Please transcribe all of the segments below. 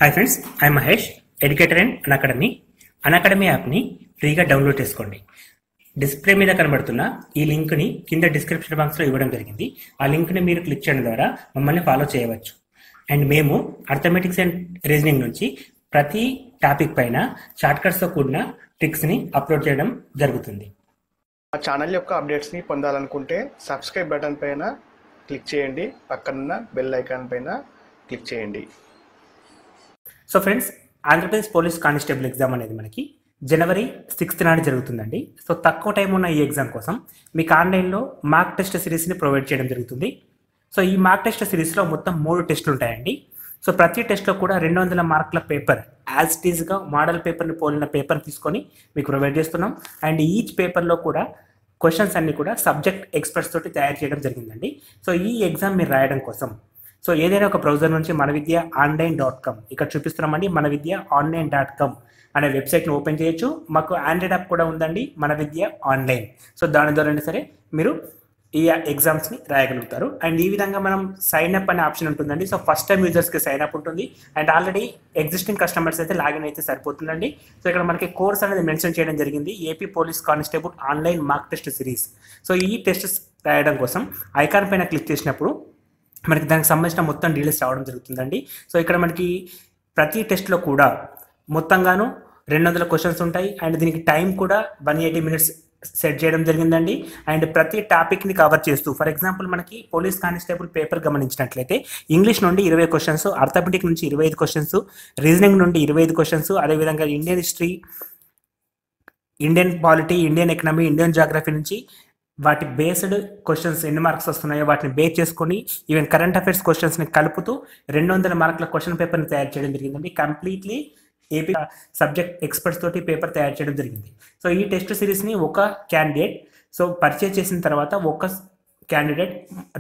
Hi friends, I Mahesh, educator and Unacademy. Unacademy యాప్ని ఫ్రీగా download చేసుకోండి. డిస్ప్లే మీద కనబడుతున్న ఈ లింక్ని కింద డిస్క్రిప్షన్ బాక్స్లో ఇవ్వడం జరిగింది. ఆ లింక్ని మీరు క్లిక్ చేయడం ద్వారా మమ్మల్ని ఫాలో చేయవచ్చు. అండ్ మేము అర్థమెటిక్స్ అండ్ రీజనింగ్ నుంచి ప్రతి టాపిక్ పైన షార్ట్కట్స్తో కూడిన ట్రిక్స్ని అప్లోడ్ చేయడం జరుగుతుంది. మా ఛానల్ యొక్క అప్డేట్స్ని పొందాలనుకుంటే సబ్స్క్రైబ్ బటన్ పైన క్లిక్ చేయండి, పక్కనున్న బెల్ ఐకాన్ పైన క్లిక్ చేయండి. So friends, Andhra Pradesh police constable exam అనేది మనకి జనవరి 6th నాడు జరుగుతుందండి. సో తక్కువ టైం ఉన్న ఈ ఎగ్జామ్ కోసం మీకు ఆన్లైన్లో మార్క్ టెస్ట్ సిరీస్ని ప్రొవైడ్ చేయడం జరుగుతుంది. సో ఈ మార్క్ టెస్ట్ సిరీస్లో మొత్తం 3 టెస్టులు ఉంటాయండి. సో ప్రతి టెస్ట్లో కూడా 200 మార్కుల పేపర్ యాజ్ ఇట్ ఈజ్గా మోడల్ పేపర్ని పోలిన పేపర్ తీసుకొని మీకు ప్రొవైడ్ చేస్తున్నాం. అండ్ ఈచ్ పేపర్లో కూడా క్వశ్చన్స్ అన్ని కూడా సబ్జెక్ట్ ఎక్స్పర్ట్స్ తోటి తయారు చేయడం జరిగిందండి. సో ఈ ఎగ్జామ్ మీరు రాయడం కోసం సో ఏదైనా ఒక బ్రౌజర్ నుంచి మనవిద్య.online.com ఇక్కడ చూపిస్తున్నామండి. మనవిద్య.online.com అనే వెబ్సైట్ని ఓపెన్ చేయొచ్చు. మాకు ఆండ్రాయిడ్ యాప్ కూడా ఉందండి, మనవిద్య ఆన్లైన్. సో దాని ద్వారా సరే మీరు ఈ ఎగ్జామ్స్ని రాయగలుగుతారు. అండ్ ఈ విధంగా మనం సైన్ అప్ అనే ఆప్షన్ ఉంటుందండి. సో ఫస్ట్ టైం యూజర్స్కి సైన్ అప్ ఉంటుంది. అండ్ ఆల్రెడీ ఎగ్జిస్టింగ్ కస్టమర్స్ అయితే లాగిన్ అయితే సరిపోతుందండి. సో ఇక్కడ మనకి కోర్స్ అనేది మెన్షన్ చేయడం జరిగింది, AP police constable online mark test series. So ఈ టెస్ట్ రాయడం కోసం ఐకాన్ పైన క్లిక్ చేసినప్పుడు మనకి దానికి సంబంధించిన మొత్తం డీటెయిల్స్ రావడం జరుగుతుందండి. సో ఇక్కడ మనకి ప్రతి టెస్ట్లో కూడా మొత్తంగాను 200 క్వశ్చన్స్ ఉంటాయి. అండ్ దీనికి టైం కూడా 180 minutes సెట్ చేయడం జరిగిందండి. అండ్ ప్రతి టాపిక్ని కవర్ చేస్తూ, ఫర్ ఎగ్జాంపుల్ మనకి పోలీస్ కానిస్టేబుల్ పేపర్ గమనించినట్లయితే ఇంగ్లీష్ నుండి 20 క్వశ్చన్స్, అర్థమెటిక్ నుంచి 25 క్వశ్చన్స్, రీజనింగ్ నుండి 25 క్వశ్చన్స్, అదేవిధంగా Indian history, Indian polity, Indian economy, Indian geography నుంచి వాటి బేస్డ్ క్వశ్చన్స్ ఎన్ని మార్క్స్ వస్తున్నాయో వాటిని బేస్ చేసుకొని ఈవెన్ కరెంట్ అఫైర్స్ క్వశ్చన్స్ని కలుపుతూ 200 మార్కుల క్వశ్చన్ పేపర్ని తయారు చేయడం జరిగిందండి. కంప్లీట్లీ ఏపీ సబ్జెక్ట్ ఎక్స్పర్ట్స్ తోటి పేపర్ తయారు చేయడం జరిగింది. సో ఈ టెస్ట్ సిరీస్ని ఒక క్యాండిడేట్ సో పర్చేజ్ చేసిన తర్వాత ఒక క్యాండిడేట్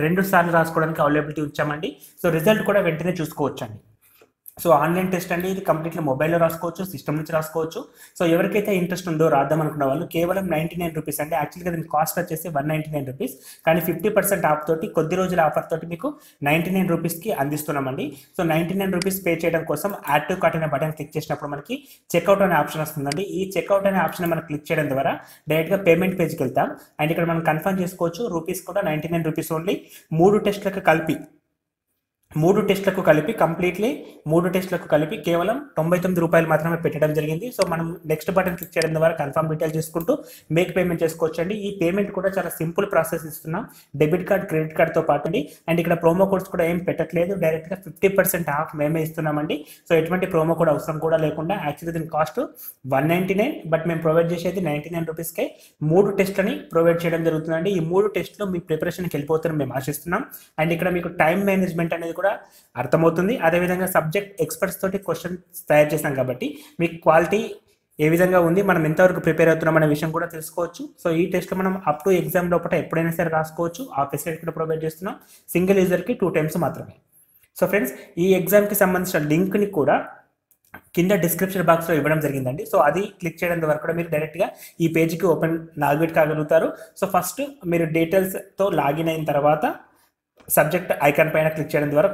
2 సార్లు రాసుకోవడానికి అవైలబిలిటీ ఉంచామండి. సో రిజల్ట్ కూడా వెంటనే చూసుకోవచ్చండి. సో ఆన్లైన్ టెస్ట్ అండి, ఇది కంప్లీట్లీ మొబైల్లో రాసుకోవచ్చు, సిస్టమ్ నుంచి రాసుకోవచ్చు. సో ఎవరికైతే ఇంట్రెస్ట్ ఉందో రాద్దాం అనుకున్న వాళ్ళు కేవలం 99 రూపీస్ అండి. యాక్చువల్గా దీని కాస్ట్ వచ్చేసి 199 రూపీస్, కానీ 50% ఆఫ్ తోటి కొద్ది రోజుల ఆఫర్ తోటి మీకు 99 రూపీస్కి అందిస్తున్నామండి. సో 99 రూపీస్ పే చేయడం కోసం యాడ్ టు కార్ట్ అనే బటన్ క్లిక్ చేసినప్పుడు మనకి చెక్అవుట్ అనే ఆప్షన్ వస్తుందండి. ఈ చెక్అవుట్ అనే ఆప్షన్ మనం క్లిక్ చేయడం ద్వారా డైరెక్ట్గా పేమెంట్ పేజ్కి వెళ్తాం. అండ్ ఇక్కడ మనం కన్ఫర్మ్ చేసుకోవచ్చు. రూపీస్ కూడా 99 రూపీస్ ఓన్లీ. 3 టెస్ట్లకు కలిపి కేవలం 99 రూపాయలు మాత్రమే పెట్టడం జరిగింది. సో మనం నెక్స్ట్ బటన్ క్లిక్ చేయడం ద్వారా కన్ఫర్మ్ డీటెయిల్ చేసుకుంటూ మేక్ పేమెంట్ చేసుకోవచ్చు అండి. ఈ పేమెంట్ కూడా చాలా సింపుల్ ప్రాసెస్ ఇస్తున్నాం, డెబిట్ కార్డ్, క్రెడిట్ కార్డ్తో పాటు అండి. అండ్ ఇక్కడ ప్రోమో కోడ్స్ కూడా ఏం పెట్టట్లేదు, డైరెక్ట్గా 50% ఆఫ్ మేమే ఇస్తున్నామండి. సో ఎటువంటి ప్రోమో కోడ్ అవసరం కూడా లేకుండా యాక్చువల్లీ దీని కాస్ట్ 199, బట్ మేము ప్రొవైడ్ చేసేది 99 రూపీస్కే 3 టెస్ట్లని ప్రొవైడ్ చేయడం జరుగుతుందండి. ఈ 3 టెస్ట్లు మీ ప్రిపరేషన్కి వెళ్ళిపోతారని మేము ఆశిస్తున్నాం. అండ్ ఇక్కడ మీకు టైం మేనేజ్మెంట్ అనేది కూడా అర్థమవుతుంది. అదేవిధంగా సబ్జెక్ట్ ఎక్స్పర్ట్స్ తోటి క్వశ్చన్స్ తయారు చేసాం కాబట్టి మీకు క్వాలిటీ ఏ విధంగా ఉంది, మనం ఎంతవరకు ప్రిపేర్ అవుతున్నాం అనే విషయం కూడా తెలుసుకోవచ్చు. సో ఈ టెస్ట్లో మనం అప్ టు ఎగ్జామ్ లోపల ఎప్పుడైనా సరే రాసుకోవచ్చు. ఆ ఫెసిలిటీ కూడా ప్రొవైడ్ చేస్తున్నాం. సింగిల్ యూజర్కి 2 times మాత్రమే. సో ఫ్రెండ్స్, ఈ ఎగ్జామ్కి సంబంధించిన లింక్ని కూడా కింద డిస్క్రిప్షన్ బాక్స్లో ఇవ్వడం జరిగిందండి. సో అది క్లిక్ చేయడం ద్వారా కూడా మీరు డైరెక్ట్గా ఈ పేజ్కి నావిగేట్ కాగలుగుతారు. సో ఫస్ట్ మీరు డీటెయిల్స్తో లాగిన్ అయిన తర్వాత సబ్జెక్ట్ ఐకాన్ పైన క్లిక్ చేయడం ద్వారా